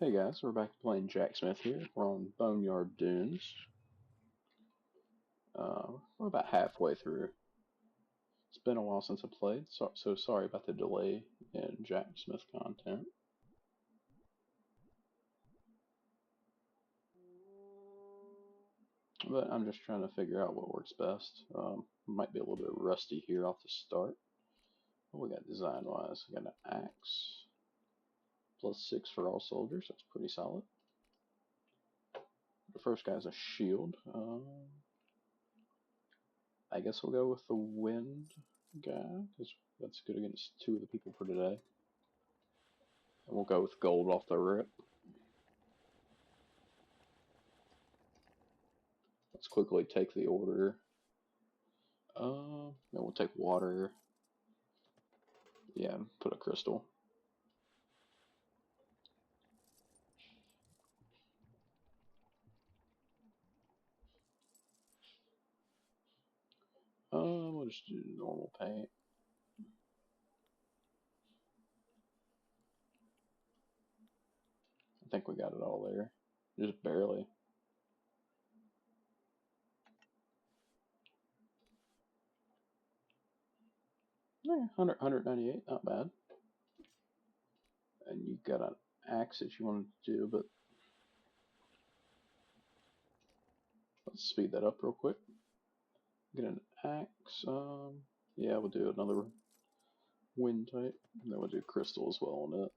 Hey guys, we're back to playing Jacksmith here. We're on Boneyard Dunes. We're about halfway through. It's been a while since I played, so sorry about the delay in Jacksmith content. But I'm just trying to figure out what works best. Might be a little bit rusty here off the start. What we got design-wise? We got an axe. +6 for all soldiers, that's pretty solid. The first guy's a shield. I guess we'll go with the wind guy, because that's good against 2 of the people for today. And we'll go with gold off the rip. Let's quickly take the order. Then we'll take water. Yeah, put a crystal. We'll just do normal paint. I think we got it all there. Just barely. Yeah, 198, not bad. And you got an axe that you wanted to do, but let's speed that up real quick. Get an axe. Yeah, we'll do another wind type. And then we'll do crystal as well on it.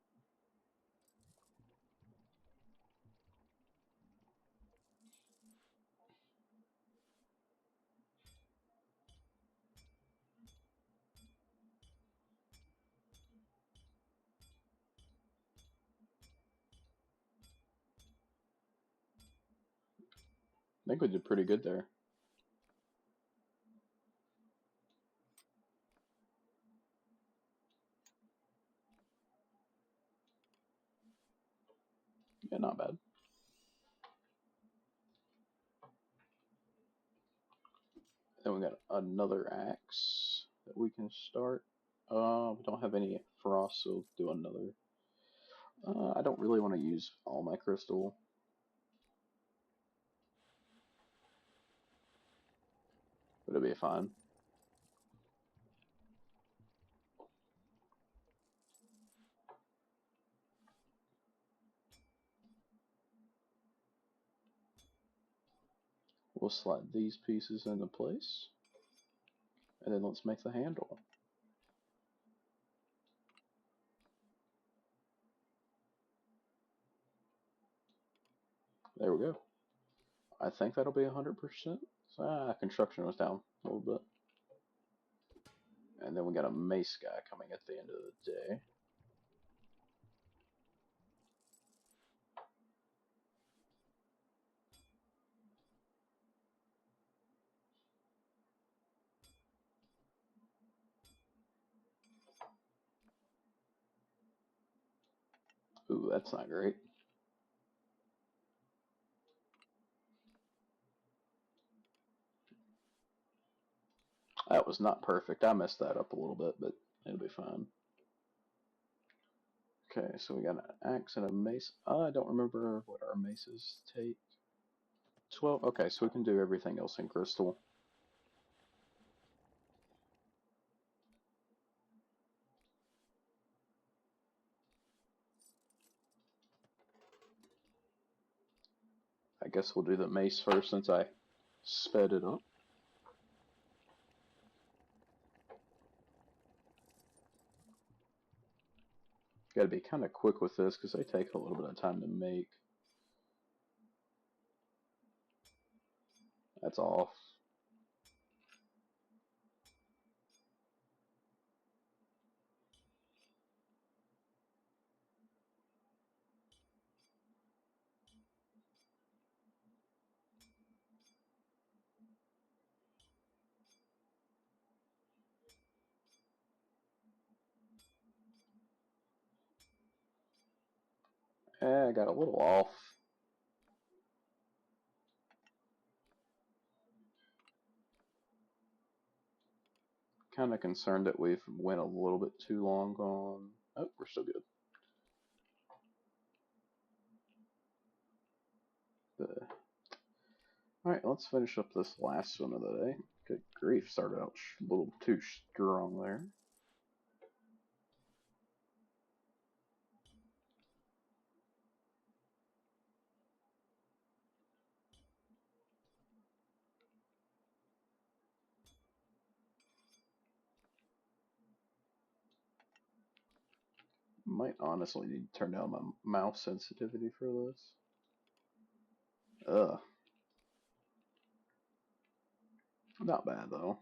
I think we did pretty good there. Yeah, not bad. Then we got another axe that we can start. We don't have any frost, so do another. I don't really want to use all my crystal. But it'll be fine. We'll slide these pieces into place. And then let's make the handle. There we go. I think that'll be 100%. Construction was down a little bit. And then we got a mace guy coming at the end of the day. Ooh, that's not great. That was not perfect. I messed that up a little bit, but it'll be fine. Okay, so we got an axe and a mace. I don't remember what our maces take. 12. Okay, so we can do everything else in crystal. I guess we'll do the mace first since I sped it up. Got to be kind of quick with this because they take a little bit of time to make. That's off. I got a little off. Kind of concerned that we've went a little bit too long on. Oh, we're still good. Alright, let's finish up this last one of the day. Good grief, started out a little too strong there. Might honestly need to turn down my mouse sensitivity for this. Ugh. Not bad though.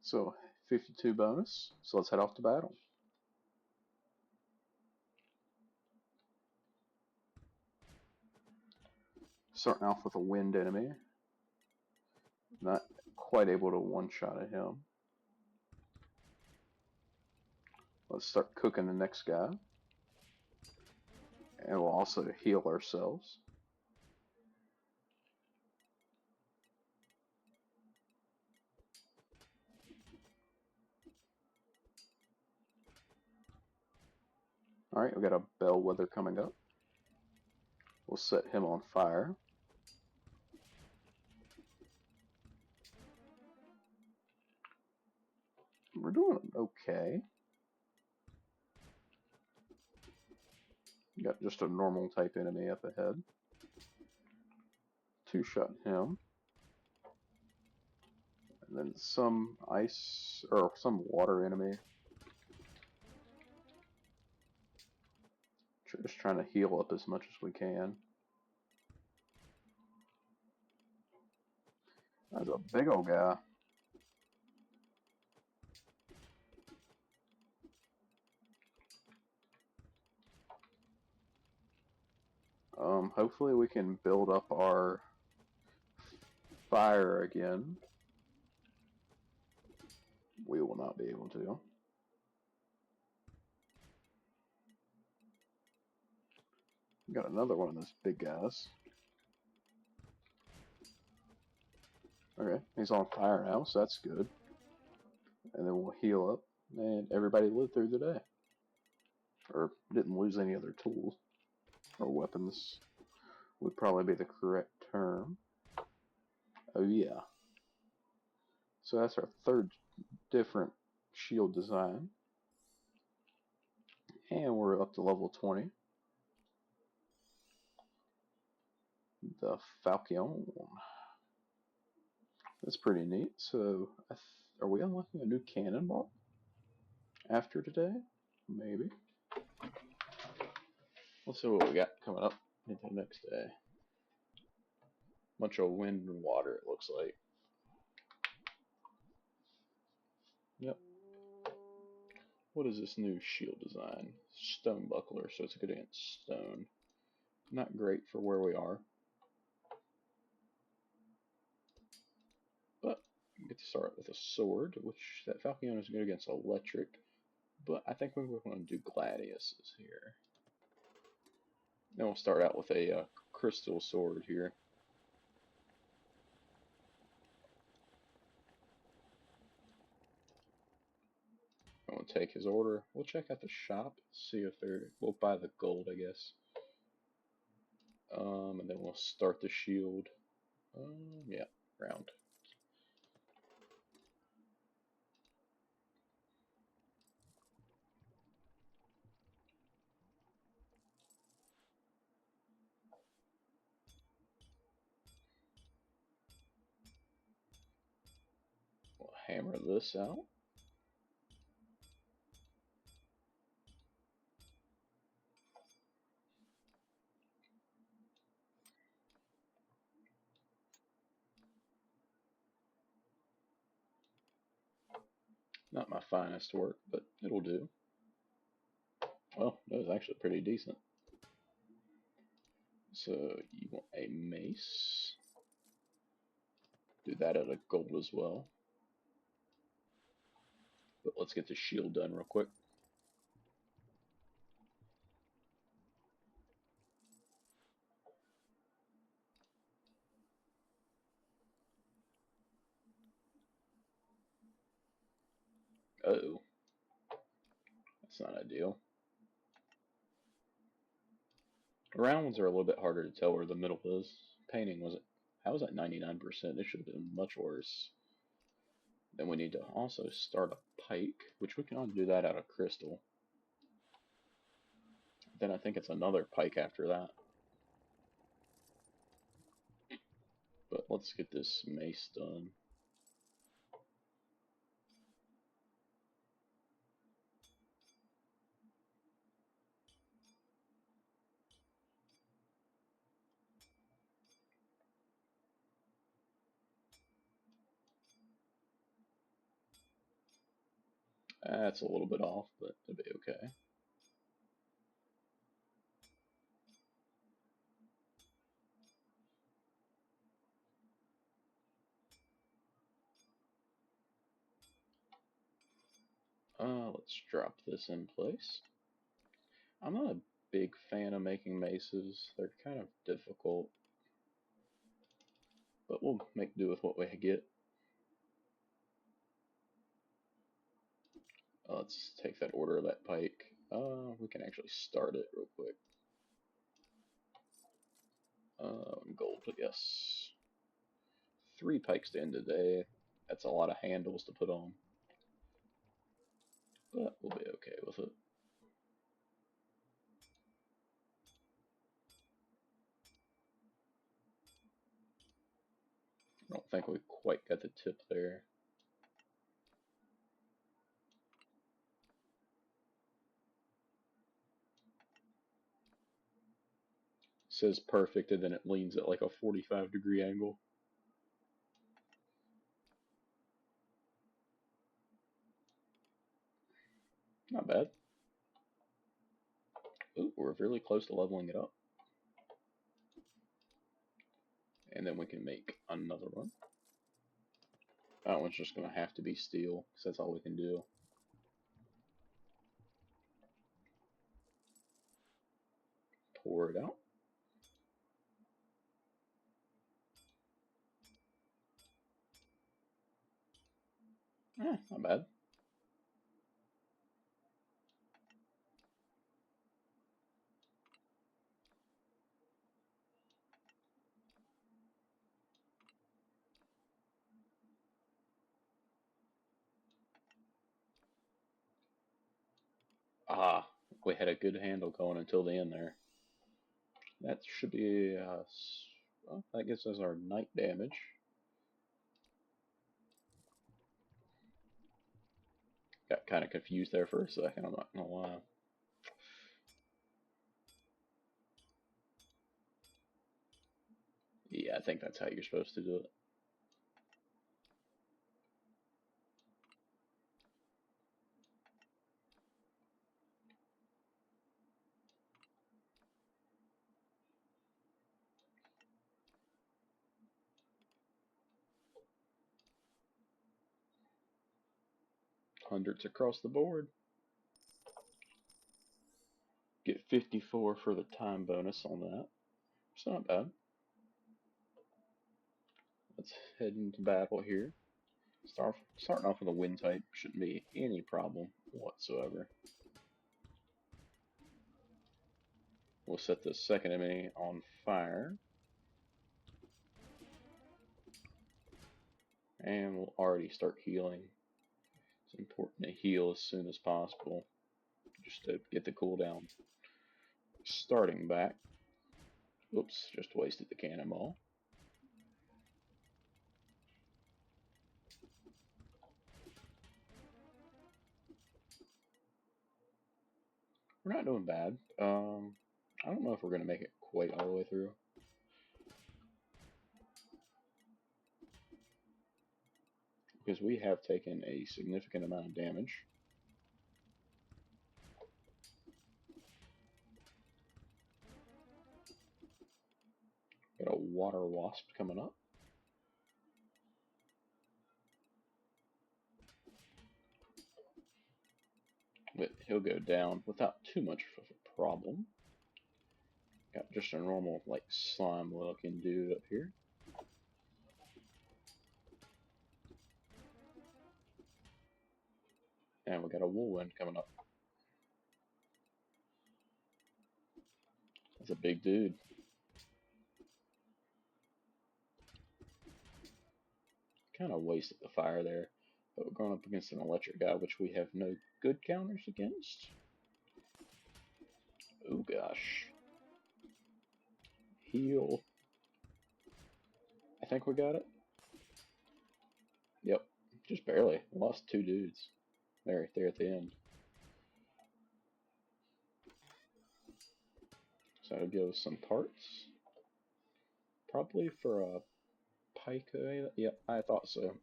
So 52 bonus. So let's head off to battle. Starting off with a wind enemy. Not quite able to one-shot at him. Let's start cooking the next guy. And we'll also heal ourselves. Alright, we got a bellwether coming up. We'll set him on fire. We're doing okay. Got just a normal type enemy up ahead. Two-shot him. And then some ice, or some water enemy. Just trying to heal up as much as we can. That's a big old guy. Hopefully we can build up our fire again. We will not be able to. Got another one of those big guys. Okay, he's on fire now, so that's good. And then we'll heal up, and everybody lived through the day. Or didn't lose any other tools or weapons would probably be the correct term. Oh yeah. So that's our third different shield design. And we're up to level 20. The Falcon. That's pretty neat. So, are we unlocking a new cannonball after today? Maybe. Let's see what we got coming up into the next day. Bunch of wind and water, it looks like. Yep. What is this new shield design? Stone buckler, so it's good against stone. Not great for where we are. But we get to start with a sword, which that Falcon is good against electric. But I think we're going to do gladiuses here. Then we'll start out with a crystal sword here. I'm going to take his order. We'll check out the shop, see if we'll buy the gold, I guess. And then we'll start the shield. Yeah, round. We'll hammer this out. Not my finest work, but it'll do. Well, that was actually pretty decent. So you want a mace. Do that at a gold as well. But let's get the shield done real quick. Uh-oh. That's not ideal. Round ones are a little bit harder to tell where the middle is. Painting was I was at 99%. It should have been much worse. Then we need to also start a pike, which we can only do that out of crystal. Then I think it's another pike after that. But let's get this mace done. That's a little bit off, but it'll be okay. Let's drop this in place. I'm not a big fan of making maces. They're kind of difficult. But we'll make do with what we get. Let's take that order of that pike. We can actually start it real quick. Gold, yes. 3 pikes to end the day. That's a lot of handles to put on. But we'll be okay with it. I don't think we quite got the tip there. It says perfect, and then it leans at like a 45-degree angle. Not bad. Ooh, we're really close to leveling it up. And then we can make another one. That one's just going to have to be steel, because that's all we can do. Pour it out. Not bad. Ah, we had a good handle going until the end there. That should be, well, that gives us our night damage. Got kind of confused there for a second, I'm not gonna lie. Yeah, I think that's how you're supposed to do it. Hundreds across the board. Get 54 for the time bonus on that. It's not bad. Let's head into battle here. Starting off with a wind type shouldn't be any problem whatsoever. We'll set the second enemy on fire. And we'll already start healing. It's important to heal as soon as possible, just to get the cooldown. Starting back. Oops, just wasted the cannonball. We're not doing bad. I don't know if we're going to make it quite all the way through. Because we have taken a significant amount of damage. Got a water wasp coming up. But he'll go down without too much of a problem. Got just a normal, like, slime looking dude up here. And we got a whirlwind coming up. That's a big dude. Kind of wasted the fire there, but we're going up against an electric guy, which we have no good counters against. Oh gosh. Heal. I think we got it. Yep, just barely. Lost 2 dudes. There at the end. So that'll give us some parts. Probably for a pike. Yep, I thought so.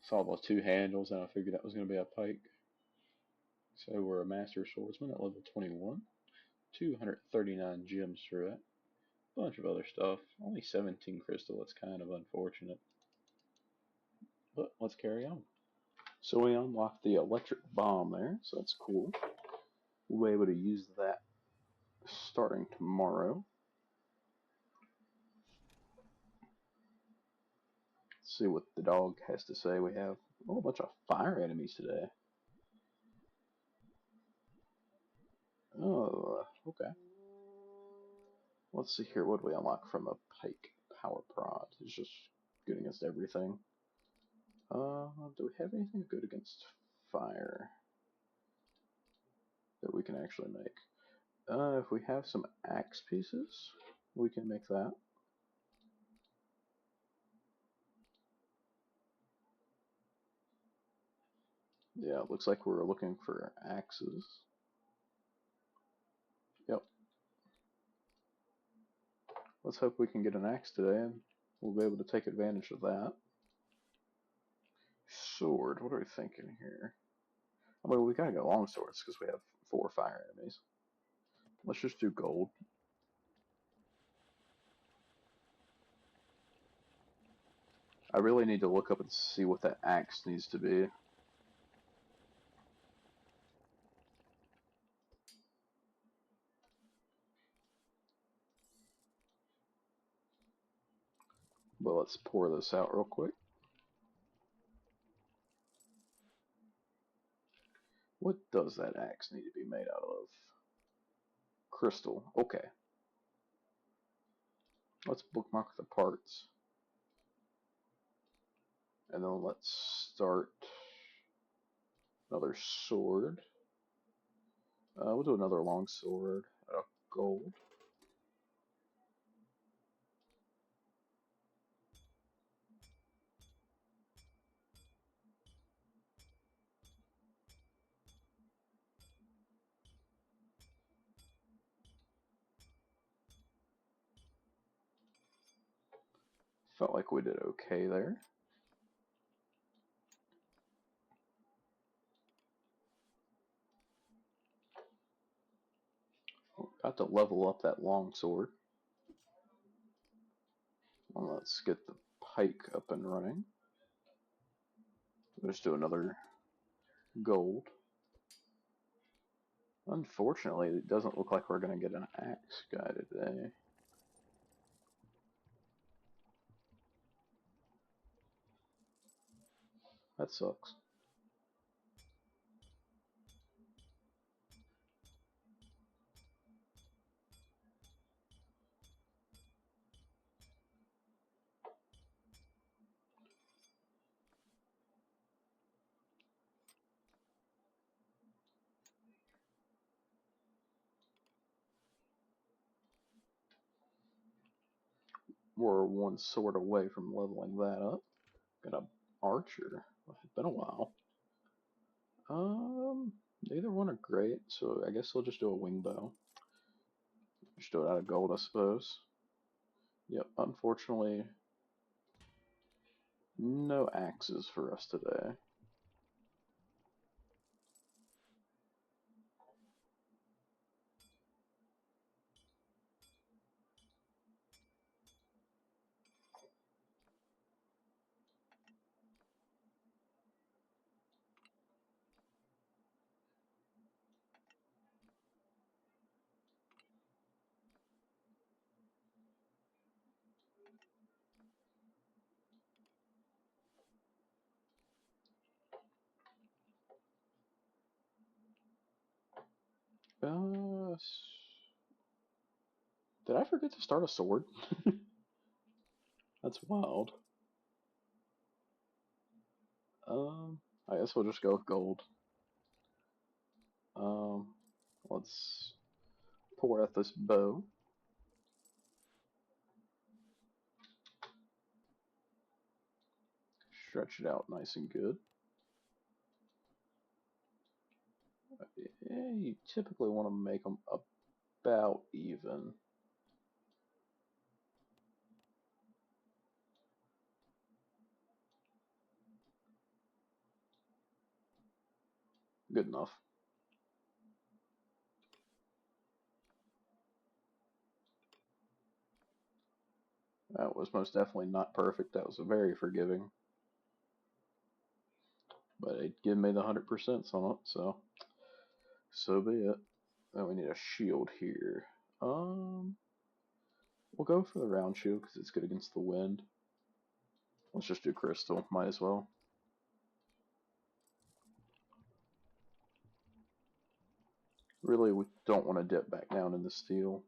Saw the 2 handles and I figured that was going to be a pike. So we're a master swordsman at level 21. 239 gems for it. Bunch of other stuff. Only 17 crystal. That's kind of unfortunate. But let's carry on. So we unlocked the electric bomb there, so that's cool. We'll be able to use that starting tomorrow. Let's see what the dog has to say. We have a whole bunch of fire enemies today. Oh, okay. Let's see here. What do we unlock from a pike power prod? It's just good against everything. Do we have anything good against fire that we can actually make? If we have some axe pieces, we can make that. Yeah, it looks like we're looking for axes. Yep. Let's hope we can get an axe today and we'll be able to take advantage of that. Sword, what are we thinking here? I mean, we gotta go long swords because we have 4 fire enemies. Let's just do gold. I really need to look up and see what that axe needs to be. But let's pour this out real quick. What does that axe need to be made out of? Crystal. Okay. Let's bookmark the parts. And then let's start another sword. We'll do another long sword out of gold. Felt like we did okay there. Got to level up that long sword. Well, let's get the pike up and running. Let's do another gold. Unfortunately, it doesn't look like we're going to get an axe guy today. That sucks. We're 1 sword away from leveling that up. Got an archer. It's been a while. Neither one are great, so I guess we'll just do a wing bow. Just do it out of gold, I suppose. Yep, unfortunately, no axes for us today. Did I forget to start a sword? That's wild. I guess we'll just go with gold. Let's pour out this bow. Stretch it out nice and good. Yeah, you typically want to make them about even. Good enough. That was most definitely not perfect. That was very forgiving. But it gave me the 100% on it, so be it. Then we need a shield here. We'll go for the round shield because it's good against the wind. Let's just do crystal, might as well. Really, we don't want to dip back down in the steel.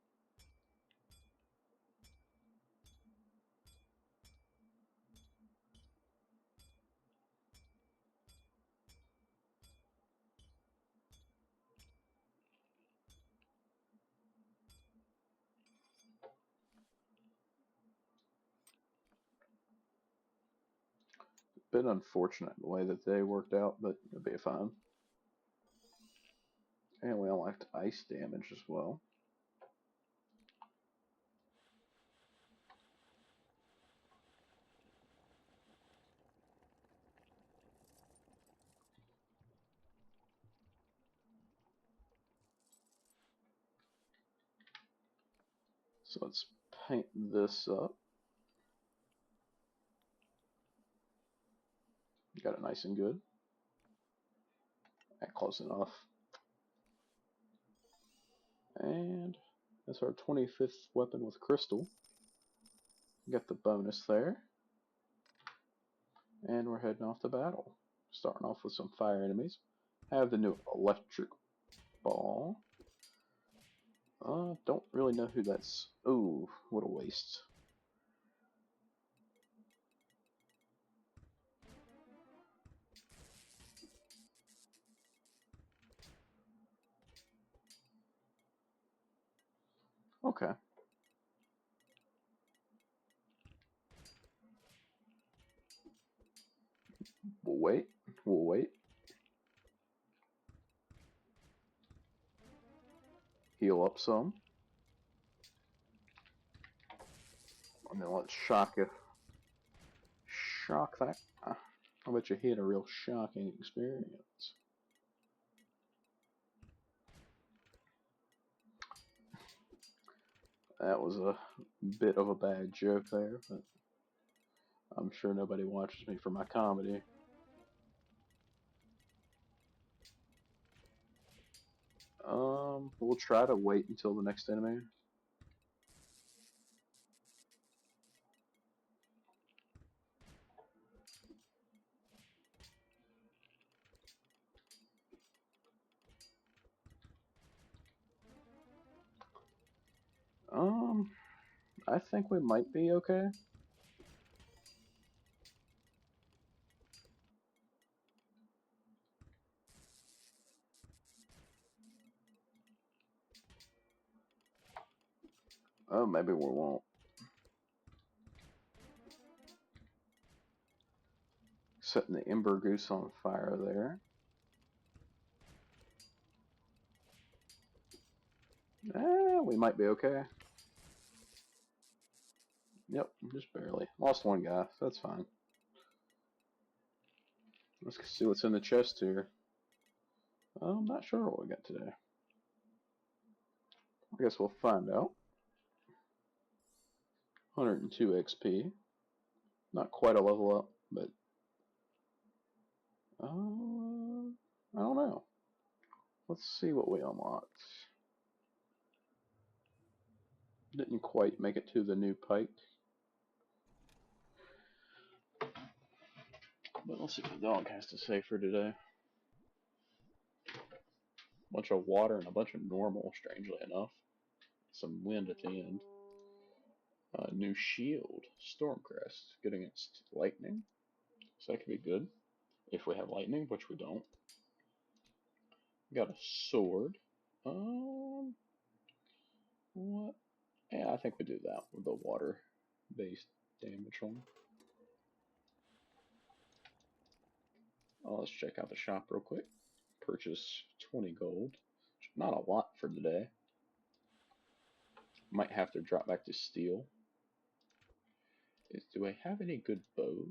Been unfortunate the way that they worked out, but it'll be fine. And we unlocked ice damage as well. So let's paint this up. Got it nice and good. Close enough. And that's our 25th weapon with crystal. Got the bonus there. And we're heading off to battle. Starting off with some fire enemies. Have the new electric ball. Don't really know who that's. Ooh, what a waste. Okay. We'll wait. We'll wait. Heal up some. And then let's shock it. Shock that. I bet you he had a real shocking experience. That was a bit of a bad joke there, but I'm sure nobody watches me for my comedy. We'll try to wait until the next enemy. I think we might be okay. Oh, maybe we won't. Setting the Ember Goose on fire there. We might be okay. Yep, just barely. Lost one guy, so that's fine. Let's see what's in the chest here. I'm not sure what we got today. I guess we'll find out. 102 XP. Not quite a level up, but I don't know. Let's see what we unlocked. Didn't quite make it to the new pike. But let's see what the dog has to say for today. Bunch of water and a bunch of normal, strangely enough. some wind at the end. New shield, Stormcrest, good against lightning, so that could be good if we have lightning, which we don't. Got a sword. What? Yeah, I think we do that with the water-based damage one. Let's check out the shop real quick. Purchase 20 gold. Not a lot for today. Might have to drop back to steel. Do I have any good bows?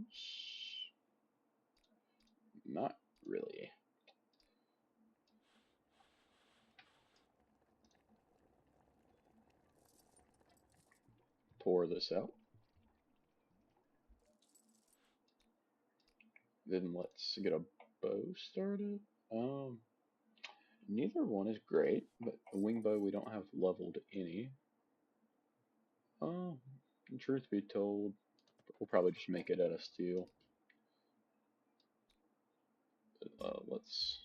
Not really. Pour this out. Then let's get a bow started. Neither one is great, but a wing bow we don't have leveled any. Truth be told, we'll probably just make it out of steel. Let's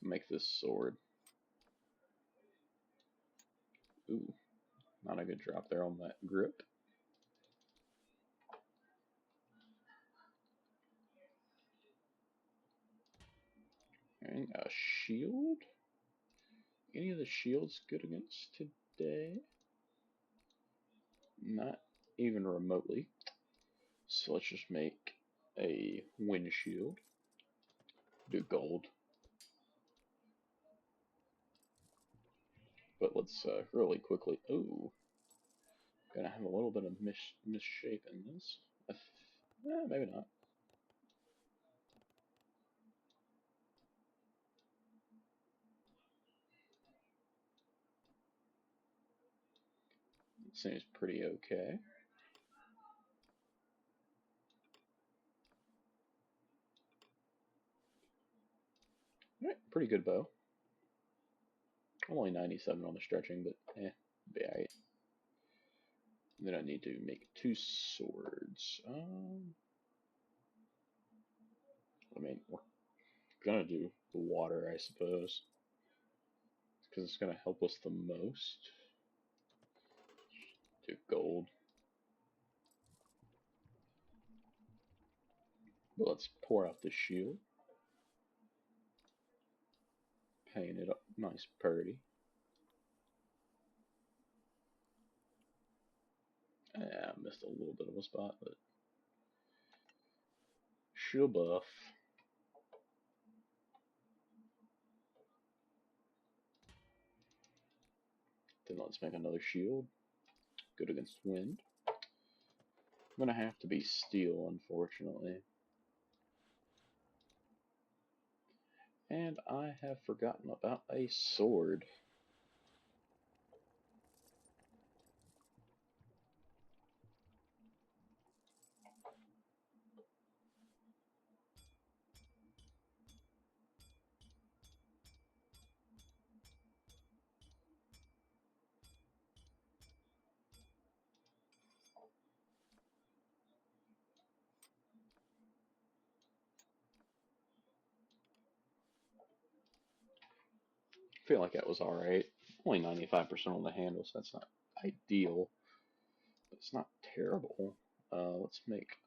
make this sword. Ooh, not a good drop there on that grip. And a shield? Any of the shields good against today? Not even remotely. So let's just make a wind shield. Do gold. But let's really quickly. Ooh. Gonna have a little bit of misshape in this. Maybe not. It seems pretty okay. Alright, pretty good bow. Only 97 on the stretching, but be alright. Then I need to make 2 swords. I mean, we're gonna do the water, I suppose, because it's gonna help us the most. Do gold. But let's pour out the shield. Paint it up nice pretty. I missed a little bit of a spot, but shield buff. Then let's make another shield. Good against wind. I'm gonna have to be steel, unfortunately. And I have forgotten about a sword. I feel like that was alright. Only 95% on the handle, so that's not ideal. But it's not terrible. Let's make...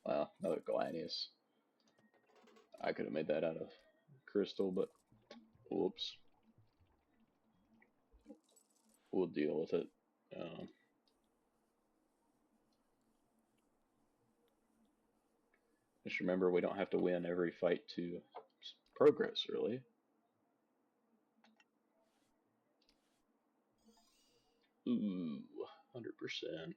well, another Gladius. I could have made that out of crystal, but whoops. We'll deal with it. Just remember, we don't have to win every fight to progress, really. Ooh, 100%.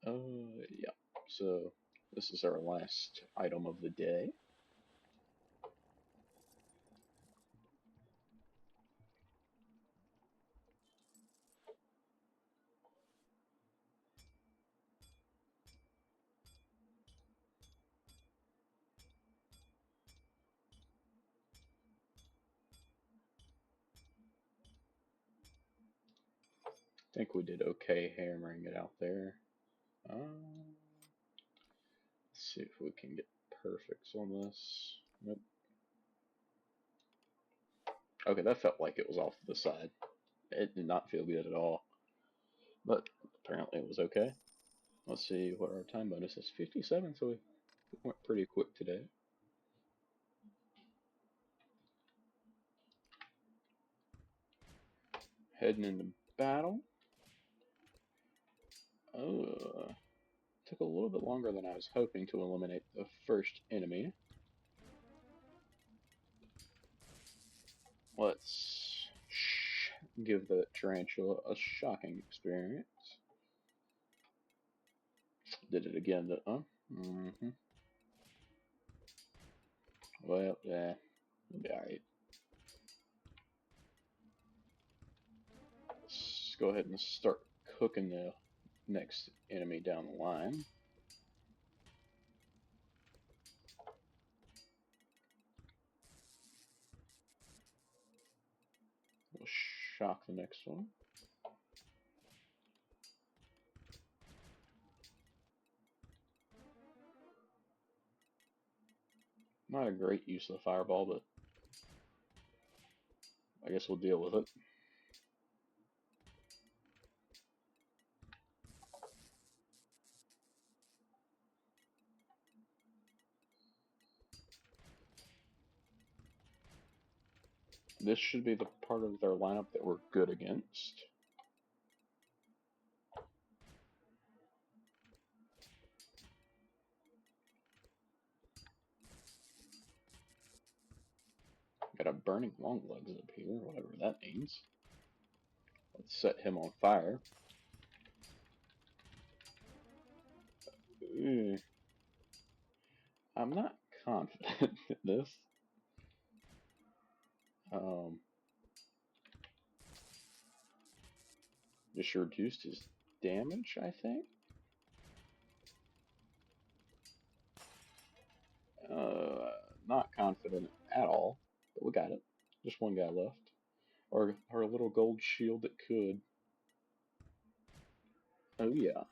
Yeah. So this is our last item of the day. I think we did okay hammering it out there. Let's see if we can get perfects on this. Nope. Okay, that felt like it was off to the side. It did not feel good at all. But apparently it was okay. Let's see what our time bonus is. 57, so we went pretty quick today. Heading into battle. Took a little bit longer than I was hoping to eliminate the first enemy. Let's give the tarantula a shocking experience. Did it again, huh? Mm-hmm. Well, yeah, it'll be alright. Let's go ahead and start cooking the next enemy down the line. We'll shock the next one. Not a great use of the fireball, but I guess we'll deal with it. This should be the part of their lineup that we're good against. Got a burning long legs up here, whatever that means. Let's set him on fire. I'm not confident in this. Just reduced his damage, I think. Not confident at all, but we got it. Just one guy left. Or a little gold shield that could. Oh yeah.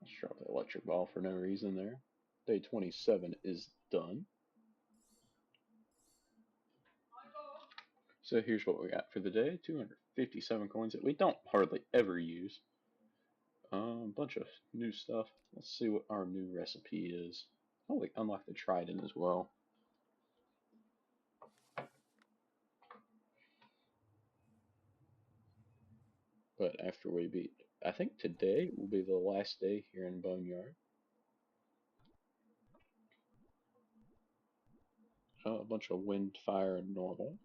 Let's drop the electric ball for no reason there. Day 27 is done. So here's what we got for the day. 257 coins that we don't hardly ever use. A bunch of new stuff. Let's see what our new recipe is. Oh, we unlocked the trident as well. But after we beat, I think today will be the last day here in Boneyard. A bunch of wind, fire, and normal.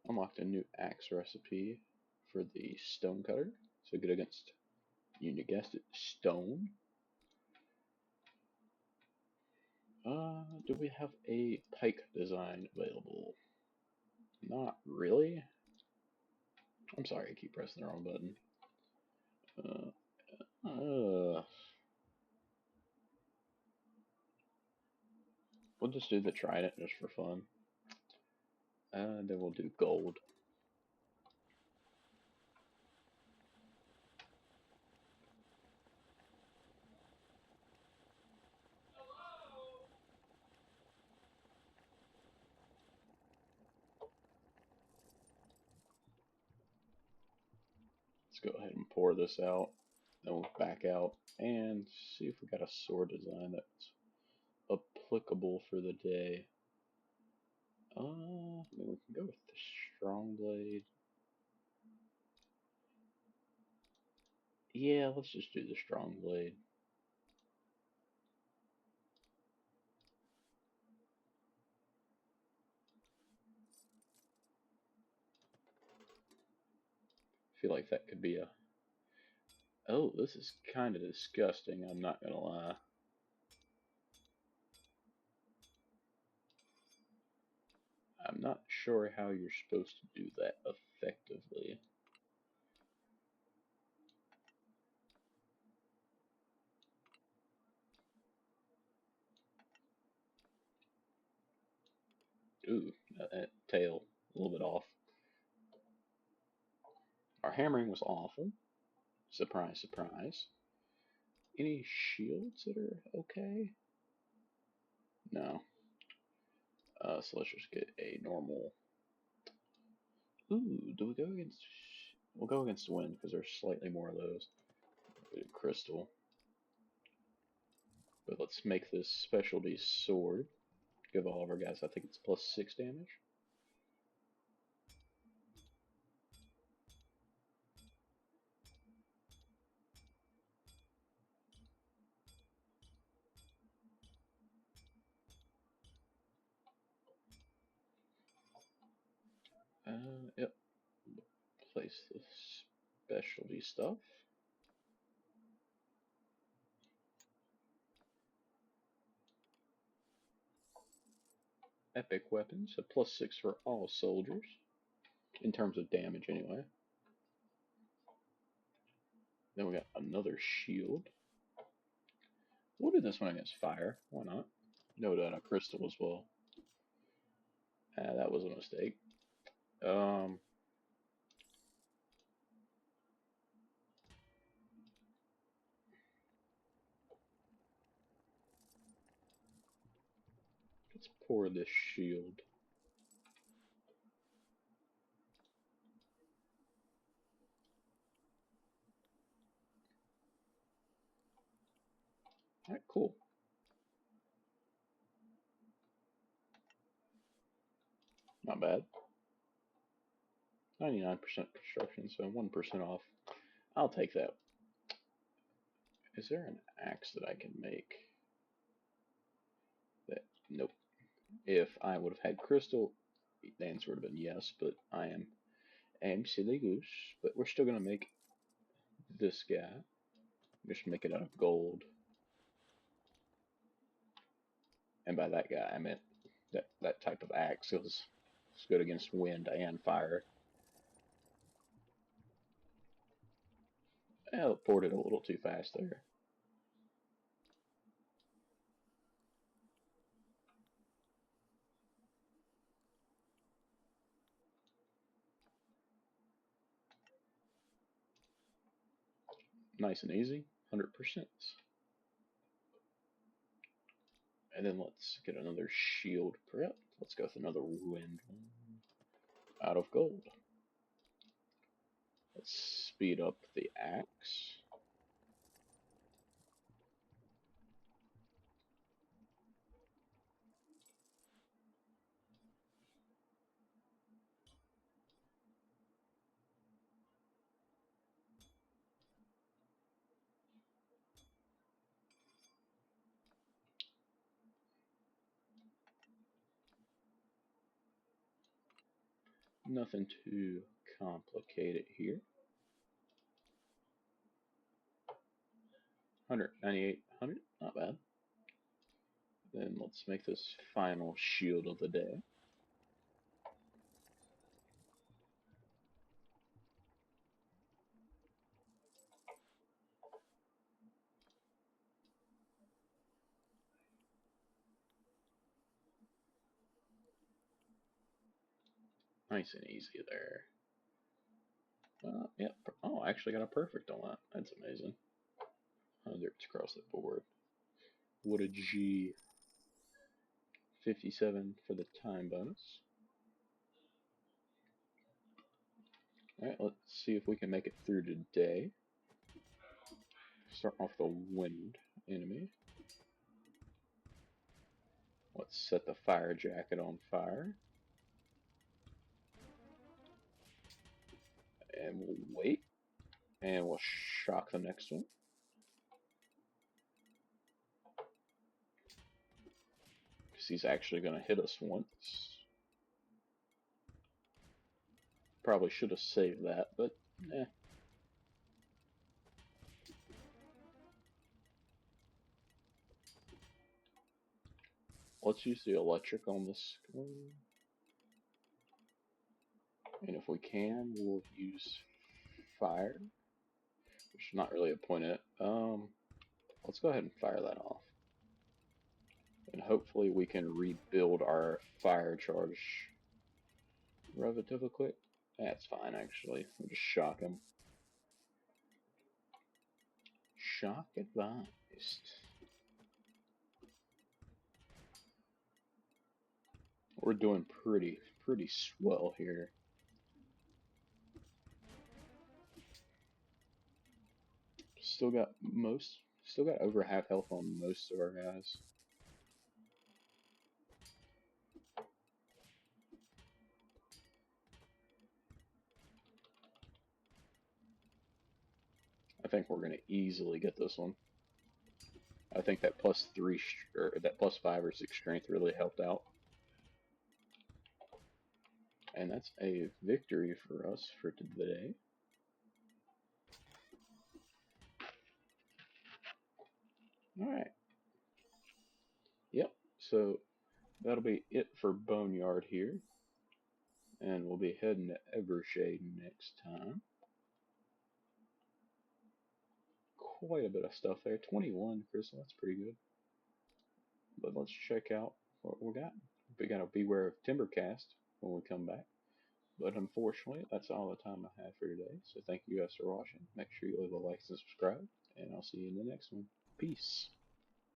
Unlocked a new axe recipe for the stone cutter. So good against, you guessed it, stone. Do we have a pike design available? Not really. I'm sorry, I keep pressing the wrong button. We'll just do the trident just for fun. Then we'll do gold. Let's go ahead and pour this out. Then we'll back out and see if we got a sword design that's applicable for the day. Maybe we can go with the strong blade. Yeah, let's just do the strong blade. I feel like that could be a... Oh, this is kind of disgusting, I'm not gonna lie. I'm not sure how you're supposed to do that effectively. Ooh, that tail, a little bit off. Our hammering was awful. Surprise, surprise. Any shields that are okay? No. So let's just get a normal. Ooh, do we go against? We'll go against wind because there's slightly more of those. Crystal. But let's make this specialty sword. Give all of our guys, I think it's +6 damage. Yep. Place the specialty stuff. Epic weapons, a +6 for all soldiers. In terms of damage, anyway. Then we got another shield. We'll do this one against fire. Why not? No doubt a crystal as well. That was a mistake. Let's pour this shield. Alright, cool. Not bad. 99% construction, so 1% off. I'll take that. Is there an axe that I can make? Nope. If I would have had crystal, the answer would have been yes, but I am silly goose. But we're still gonna make this guy. Just make it out of gold. And by that guy, I meant that type of axe. It's good against wind and fire. I poured it a little too fast there. Nice and easy, 100%. And then let's get another shield prep. Let's go with another wind one. Out of gold. Let's speed up the axe. Nothing too complicated here. 198, not bad. Then let's make this final shield of the day. Nice and easy there. Yeah. Oh, I actually got a perfect on that. That's amazing. Hundreds across the board. What a G. 57 for the time bonus. Alright, let's see if we can make it through today. Start off the wind enemy. Let's set the fire jacket on fire. And we'll wait. And we'll shock the next one. Because he's actually going to hit us once. Probably should have saved that, but eh. Let's use the electric on this one. And if we can, we'll use fire. Which is not really a point in it. Let's go ahead and fire that off. And hopefully we can rebuild our fire charge relatively quick. That's fine, actually. We'll just shock him. Shock advised. We're doing pretty swell here. Still got over half health on most of our guys. I think we're gonna easily get this one. I think that +3 or that +5 or 6 strength really helped out. And that's a victory for us for today. Alright. Yep, so that'll be it for Boneyard here. And we'll be heading to Evershade next time. Quite a bit of stuff there. 21 crystal, that's pretty good. But let's check out what we got. We gotta beware of Timbercast when we come back. But unfortunately, that's all the time I have for today. So thank you guys for watching. Make sure you leave a like and subscribe. And I'll see you in the next one. Peace.